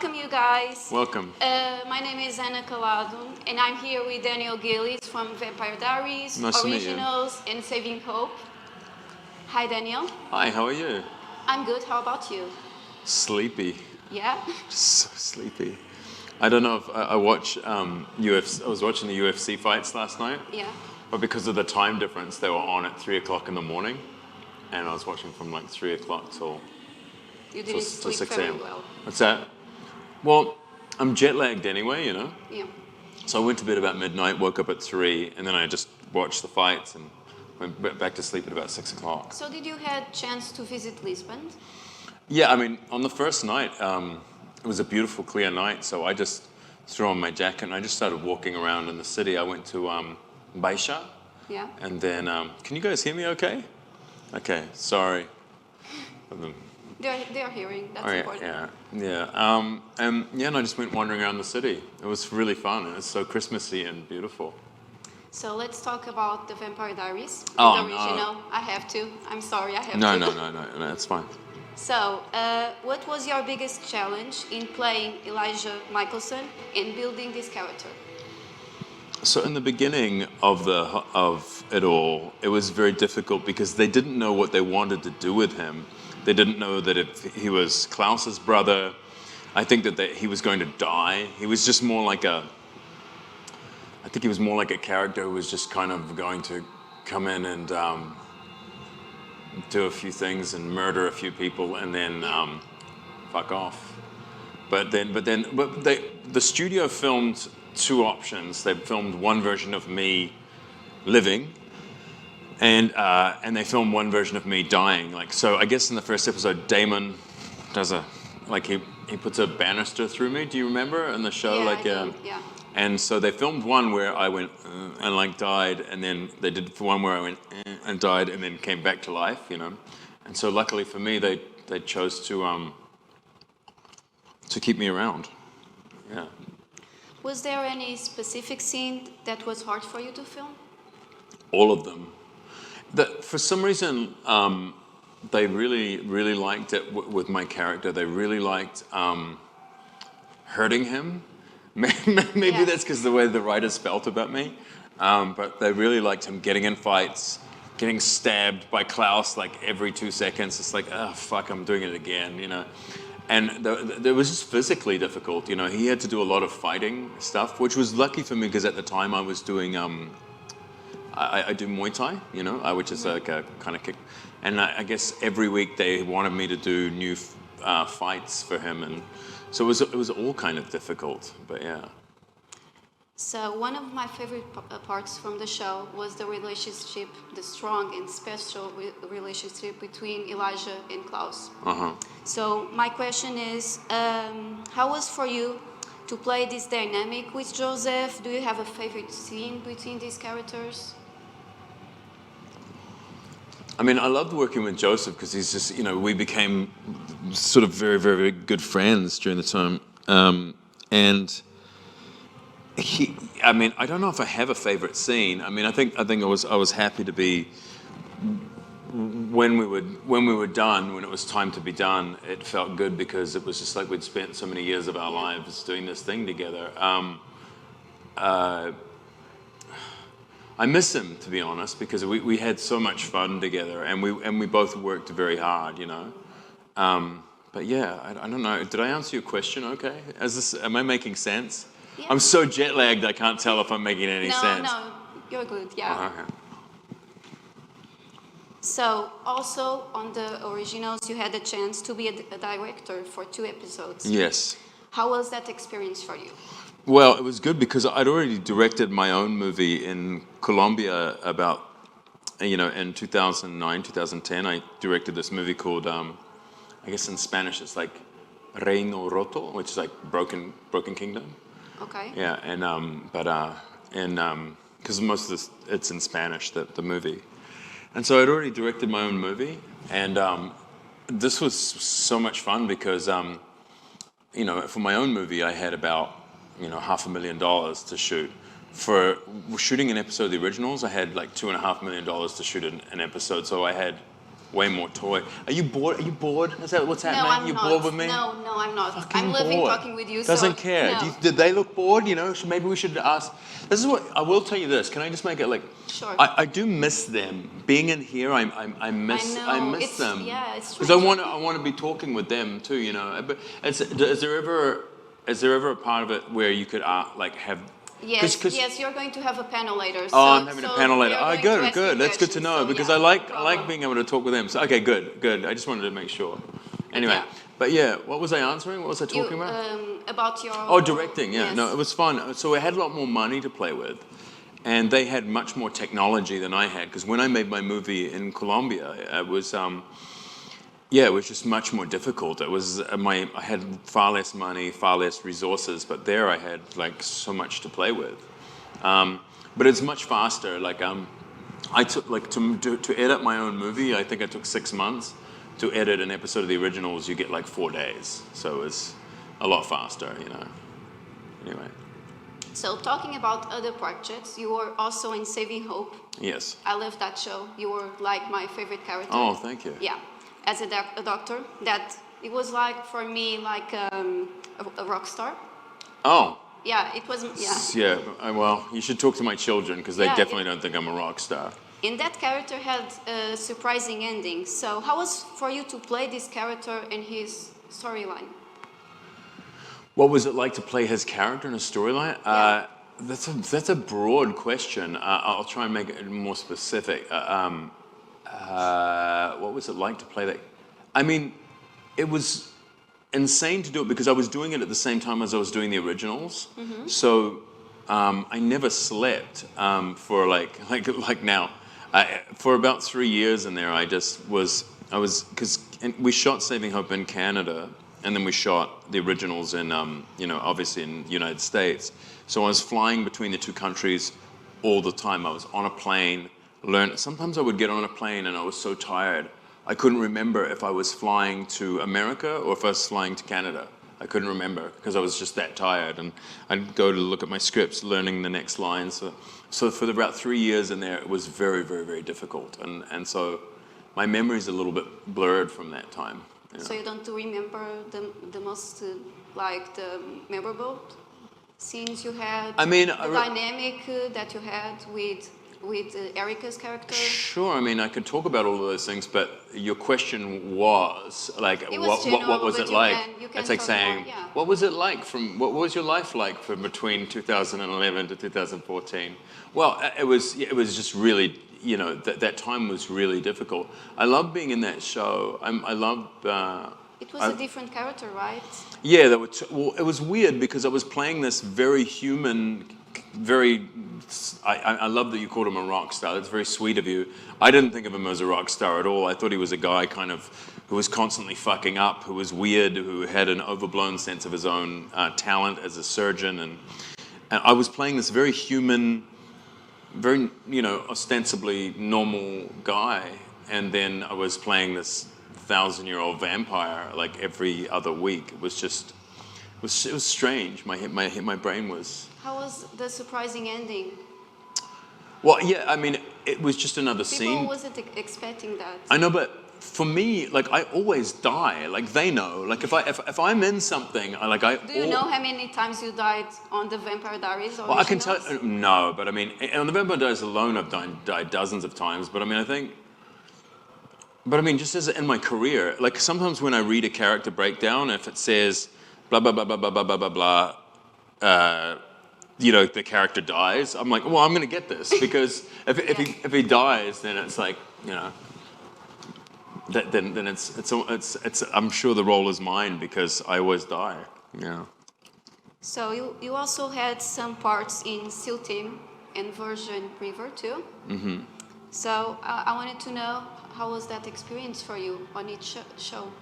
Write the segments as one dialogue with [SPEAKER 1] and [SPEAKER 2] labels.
[SPEAKER 1] welcome you guys.
[SPEAKER 2] Welcome.
[SPEAKER 1] My name is Ana Calado, and I'm here with Daniel Gillies from Vampire Diaries,
[SPEAKER 2] Nice
[SPEAKER 1] Originals, and Saving Hope. Hi, Daniel.
[SPEAKER 2] Hi, how are you?
[SPEAKER 1] I'm good. How about you?
[SPEAKER 2] Sleepy.
[SPEAKER 1] Yeah?
[SPEAKER 2] So sleepy. I don't know if I watch UFC. I was watching the UFC fights last night.
[SPEAKER 1] Yeah.
[SPEAKER 2] But because of the time difference, they were on at 3 o'clock in the morning, and I was watching from like 3 o'clock till
[SPEAKER 1] You didn't sleep
[SPEAKER 2] 6
[SPEAKER 1] very
[SPEAKER 2] a.m.
[SPEAKER 1] well.
[SPEAKER 2] What's that? Well, I'm jet lagged anyway, you know.
[SPEAKER 1] Yeah.
[SPEAKER 2] So I went to bed about midnight, woke up at 3, and then I just watched the fights and went back to sleep at about 6 o'clock.
[SPEAKER 1] So did you had chance to visit Lisbon?
[SPEAKER 2] Yeah, I mean, on the first night, it was a beautiful, clear night, so I just threw on my jacket and I just started walking around in the city. I went to Baixa.
[SPEAKER 1] Yeah.
[SPEAKER 2] And then, can you guys hear me okay? Okay, sorry.
[SPEAKER 1] They're hearing. That's
[SPEAKER 2] Oh,
[SPEAKER 1] important.
[SPEAKER 2] and I just went wandering around the city. It was really fun. It was so Christmassy and beautiful.
[SPEAKER 1] So let's talk about the Vampire Diaries,
[SPEAKER 2] Oh,
[SPEAKER 1] the original. No. I have to. I'm sorry, I have to.
[SPEAKER 2] No, it's fine.
[SPEAKER 1] So, what was your biggest challenge in playing Elijah Michelson and building this character?
[SPEAKER 2] So in the beginning of it all, it was very difficult because they didn't know what they wanted to do with him. They didn't know that if he was Klaus's brother, I think that he was going to die. He was just more like I think he was more like a character who was just kind of going to come in and do a few things and murder a few people and then fuck off. But the studio filmed two options. They filmed one version of me living, and they filmed one version of me dying. Like, so I guess in the first episode, Damon does he puts a banister through me. Do you remember in the show?
[SPEAKER 1] Yeah, I do. Yeah.
[SPEAKER 2] And so they filmed one where I went and like died, and then they did for one where I went and died, and then came back to life, you know. And so luckily for me, they chose to keep me around. Yeah.
[SPEAKER 1] Was there any specific scene that was hard for you to film?
[SPEAKER 2] All of them. For some reason, they really liked it with my character. They really liked hurting him. Maybe that's because the way the writers felt about me. But they really liked him getting in fights, getting stabbed by Klaus like every 2 seconds. It's like, oh, fuck, I'm doing it again, you know. And it was just physically difficult, you know. He had to do a lot of fighting stuff, which was lucky for me because at the time I was doing, I do Muay Thai, you know, which is like a kind of kick. And I guess every week they wanted me to do new fights for him, and so it was all kind of difficult, but yeah.
[SPEAKER 1] So one of my favorite parts from the show was the relationship, the strong and special relationship between Elijah and Klaus.
[SPEAKER 2] Uh-huh.
[SPEAKER 1] So my question is, how was for you to play this dynamic with Joseph? Do you have a favorite scene between these characters?
[SPEAKER 2] I mean, I loved working with Joseph because he's just, you know, we became sort of very, very, very good friends during the time. And I mean, I don't know if I have a favorite scene. I mean, I think I was happy to be when we were done, when it was time to be done. It felt good because it was just like we'd spent so many years of our lives doing this thing together. I miss him, to be honest, because we had so much fun together, and we both worked very hard, you know. But yeah, I don't know. Did I answer your question? Okay. Am I making sense?
[SPEAKER 1] Yeah.
[SPEAKER 2] I'm so jet lagged, I can't tell if I'm making any sense.
[SPEAKER 1] No, you're good. Yeah.
[SPEAKER 2] Okay.
[SPEAKER 1] So also on the originals, you had the chance to be a director for 2 episodes.
[SPEAKER 2] Yes.
[SPEAKER 1] How was that experience for you?
[SPEAKER 2] Well, it was good because I'd already directed my own movie in Colombia about, you know, in 2009, 2010. I directed this movie called, I guess in Spanish it's like Reino Roto, which is like Broken Kingdom.
[SPEAKER 1] Okay.
[SPEAKER 2] Yeah, and because most of this it's in Spanish, the movie, and so I'd already directed my own movie, and this was so much fun because you know, for my own movie I had about, you know, $500,000 to shoot. For shooting an episode of the originals, I had like $2.5 million to shoot an episode, so I had way more toy. Are you bored? Are you bored? Is that what's happening?
[SPEAKER 1] No, I'm
[SPEAKER 2] you
[SPEAKER 1] not.
[SPEAKER 2] bored with me?
[SPEAKER 1] No, I'm not.
[SPEAKER 2] Fucking
[SPEAKER 1] I'm loving
[SPEAKER 2] bored.
[SPEAKER 1] talking with you.
[SPEAKER 2] Doesn't
[SPEAKER 1] so,
[SPEAKER 2] care.
[SPEAKER 1] No.
[SPEAKER 2] Did they look bored? You know, maybe we should ask. This is what I will tell you. This. Can I just make it like?
[SPEAKER 1] Sure.
[SPEAKER 2] I do miss them being in here. I miss them.
[SPEAKER 1] Yeah, it's
[SPEAKER 2] because I want to be talking with them too. You know, but is there ever a part of it where you could like have?
[SPEAKER 1] Yes, yes, you're going to have a panel later.
[SPEAKER 2] Oh, I'm having a panel later. Oh,
[SPEAKER 1] good.
[SPEAKER 2] That's good to know because I like being able to talk with them. So, okay, good. I just wanted to make sure. Anyway, but yeah, what was I answering? What was I talking about?
[SPEAKER 1] About your...
[SPEAKER 2] Oh, directing, yeah.
[SPEAKER 1] Yes.
[SPEAKER 2] No, it was fun. So I had a lot more money to play with. And they had much more technology than I had. Because when I made my movie in Colombia, it was... it was just much more difficult. It was I had far less money, far less resources, but there I had like so much to play with. But it's much faster. Like I took like to edit my own movie. I think I took 6 months. To edit an episode of the originals, you get like 4 days. So it's a lot faster, you know. Anyway.
[SPEAKER 1] So talking about other projects, you were also in Saving Hope.
[SPEAKER 2] Yes.
[SPEAKER 1] I love that show. You were like my favorite character.
[SPEAKER 2] Oh, thank you.
[SPEAKER 1] Yeah. As a doctor, that it was like for me like a rock star.
[SPEAKER 2] Oh.
[SPEAKER 1] Yeah, it was. Yeah.
[SPEAKER 2] Yeah. Well, you should talk to my children because they definitely don't think I'm a rock star.
[SPEAKER 1] And that character had a surprising ending. So how was for you to play this character in his storyline?
[SPEAKER 2] What was it like to play his character in a storyline?
[SPEAKER 1] Yeah.
[SPEAKER 2] That's a broad question. I'll try and make it more specific. What was it like to play that? I mean, it was insane to do it because I was doing it at the same time as I was doing the originals. Mm-hmm. So I never slept for like now. For about 3 years in there, because we shot Saving Hope in Canada, and then we shot the originals in, obviously in the United States. So I was flying between the two countries all the time. I was on a plane, sometimes I would get on a plane and I was so tired, I couldn't remember if I was flying to America or if I was flying to Canada. I couldn't remember because I was just that tired. And I'd go to look at my scripts, learning the next lines. So for about 3 years in there, it was very, very, very difficult. And so my memory's a little bit blurred from that time. You know? So
[SPEAKER 1] you don't remember the most, the memorable scenes you had? I mean, the dynamic that you had with Erica's character?
[SPEAKER 2] Sure, I mean, I could talk about all of those things, but your question was, like, what was it like? It's like saying, what was it like what was your life like from between 2011 to 2014? Well, it was just really, that time was really difficult. I loved being in that show. I loved...
[SPEAKER 1] It was a different character, right?
[SPEAKER 2] Yeah, it was weird because I was playing this very human, I love that you called him a rock star. That's very sweet of you. I didn't think of him as a rock star at all. I thought he was a guy kind of who was constantly fucking up, who was weird, who had an overblown sense of his own talent as a surgeon. And I was playing this very human, very, ostensibly normal guy. And then I was playing this 1,000-year-old vampire like every other week. It was just, it was strange. My brain was...
[SPEAKER 1] How was the surprising ending?
[SPEAKER 2] Well, yeah, I mean, it was just another scene.
[SPEAKER 1] People wasn't expecting that.
[SPEAKER 2] I know, but for me, like, I always die. Like, they know. Like, if I'm in something, Do you know how many times you died on the Vampire Diaries? Well, I can tell. No, but I mean, on the Vampire Diaries alone, I've died dozens of times. But I mean, just as in my career, like sometimes when I read a character breakdown, if it says blah blah blah blah blah blah blah blah blah. The character dies. I'm like, well, I'm going to get this because if he dies, then it's like, then it's. I'm sure the role is mine because I always die. Yeah.
[SPEAKER 1] So you also had some parts in SEAL Team and Virgin River too. Mm-hmm. So I wanted to know how was that experience for you on each show?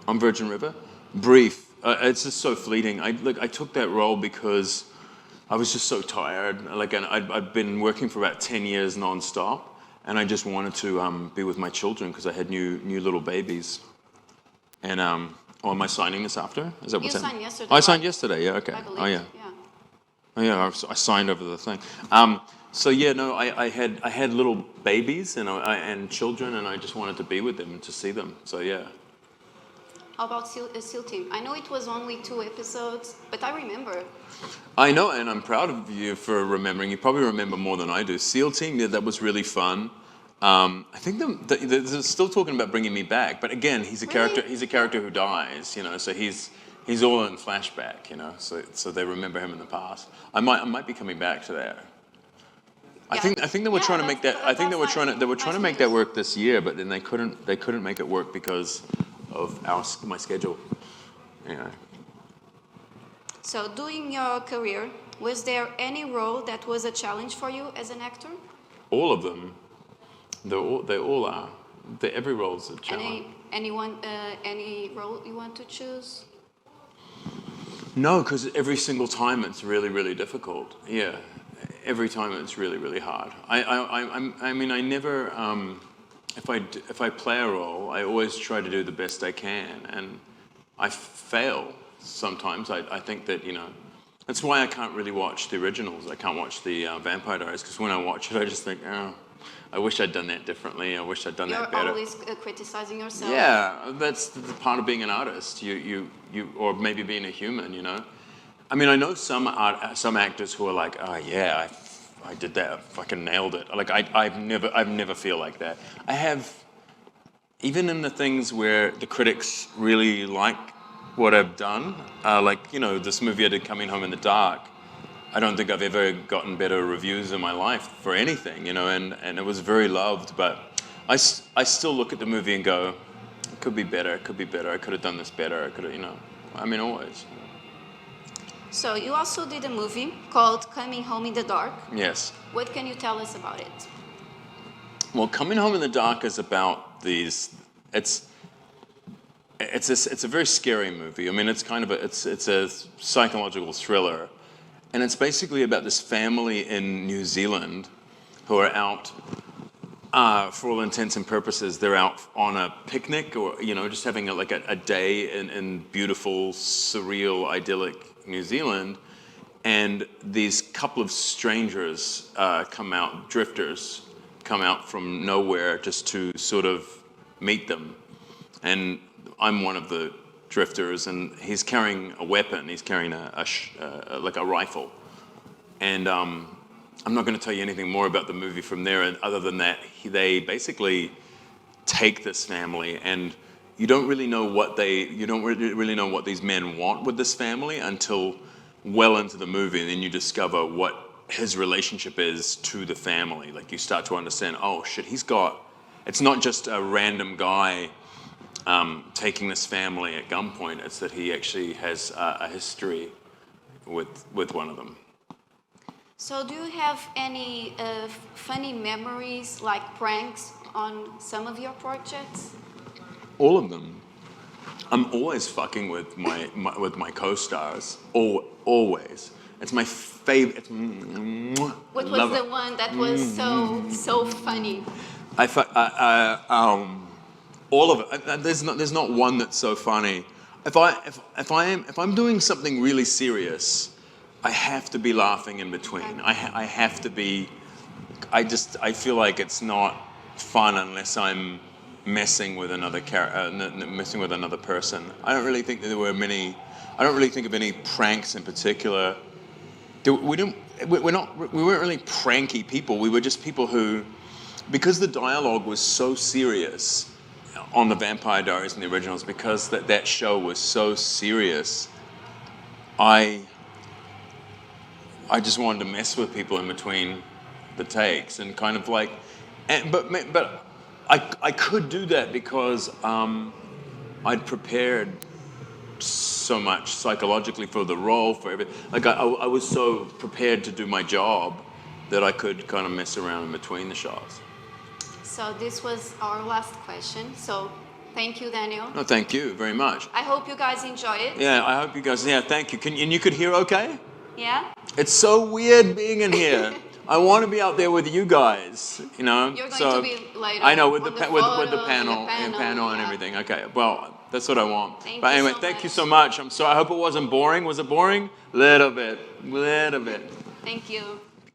[SPEAKER 2] On Virgin River, brief. It's just so fleeting. I took that role because I was just so tired. And I'd been working for about 10 years nonstop, and I just wanted to be with my children because I had new little babies. And am I signing this after? Is that what's happening? You signed yesterday. I signed yesterday. Yeah. Okay.
[SPEAKER 1] I believe,
[SPEAKER 2] oh yeah.
[SPEAKER 1] Yeah.
[SPEAKER 2] Oh yeah. I signed over the thing. So yeah, no, I had little babies and children, and I just wanted to be with them and to see them. So yeah.
[SPEAKER 1] How about SEAL Team? I know it was only 2 episodes, but I remember.
[SPEAKER 2] I know, and I'm proud of you for remembering. You probably remember more than I do. SEAL Team, yeah, that was really fun. I think they're still talking about bringing me back, but again, he's a character. He's a character who dies, you know. So he's all in flashback, you know. So they remember him in the past. I might be coming back to that.
[SPEAKER 1] Yeah.
[SPEAKER 2] I think they were trying to make that. I think they were trying to make that work this year, but then they couldn't make it work because of my schedule. Anyway.
[SPEAKER 1] So during your career, was there any role that was a challenge for you as an actor?
[SPEAKER 2] All of them. They all are. Every role's a challenge.
[SPEAKER 1] Any role you want to choose?
[SPEAKER 2] No, because every single time it's really, really difficult. Yeah, every time it's really, really hard. I mean, I never. If I play a role, I always try to do the best I can, and I fail sometimes. I think that, you know, that's why I can't really watch the originals. I can't watch the Vampire Diaries, because when I watch it, I just think, oh, I wish I'd done that differently. I wish I'd done that better.
[SPEAKER 1] You're always criticizing yourself.
[SPEAKER 2] Yeah, that's the part of being an artist. You or maybe being a human. You know, I mean, I know some actors who are like, oh yeah, I did that. I fucking nailed it. Like I've never feel like that. I have, even in the things where the critics really like what I've done, like, you know, this movie I did, Coming Home in the Dark. I don't think I've ever gotten better reviews in my life for anything, you know, and it was very loved, but I still look at the movie and go, it could be better, I could have done this better, I could have, you know, I mean, always.
[SPEAKER 1] So you also did a movie called Coming Home in the Dark.
[SPEAKER 2] Yes.
[SPEAKER 1] What can you tell us about it?
[SPEAKER 2] Well, Coming Home in the Dark is about these, it's a very scary movie. I mean, it's kind of it's a psychological thriller. And it's basically about this family in New Zealand who are out, for all intents and purposes, they're out on a picnic, or, you know, just having a day in beautiful, surreal, idyllic New Zealand. And these couple of strangers drifters come out from nowhere just to sort of meet them. And I'm one of the drifters, and he's carrying a weapon. He's carrying a rifle, and I'm not going to tell you anything more about the movie from there. And other than that, they basically take this family, and you don't really know what these men want with this family until well into the movie, and then you discover what his relationship is to the family. Like, you start to understand, oh shit, it's not just a random guy taking this family at gunpoint. It's that he actually has a history with one of them.
[SPEAKER 1] So do you have any funny memories, like pranks, on some of your projects?
[SPEAKER 2] All of them. I'm always fucking with my co-stars. Always. It's my favorite.
[SPEAKER 1] What was the one that was so funny?
[SPEAKER 2] All of it. There's not one that's so funny. If I'm doing something really serious, I have to be laughing in between. I have to be. I feel like it's not fun unless I'm messing with another messing with another person. I don't really think that there were many. I don't really think of any pranks in particular. We weren't really pranky people. We were just people who, because the dialogue was so serious on the Vampire Diaries and the originals, because that show was so serious, I just wanted to mess with people in between the takes and kind of like, but I could do that because I'd prepared so much psychologically for the role, for everything. Like I was so prepared to do my job that I could kind of mess around in between the shots.
[SPEAKER 1] So this was our last question. So thank you, Daniel.
[SPEAKER 2] No, thank you very much.
[SPEAKER 1] I hope you guys enjoy it.
[SPEAKER 2] Yeah, I hope you guys. Yeah, thank you. And you could hear okay?
[SPEAKER 1] Yeah.
[SPEAKER 2] It's so weird being in here. I want to be out there with you guys. You know.
[SPEAKER 1] You're going to be later.
[SPEAKER 2] I know with the panel and everything. Okay. Well, that's what I want. But anyway, thank you so much. I'm sorry. I hope it wasn't boring. Was it boring? Little bit.
[SPEAKER 1] Thank you.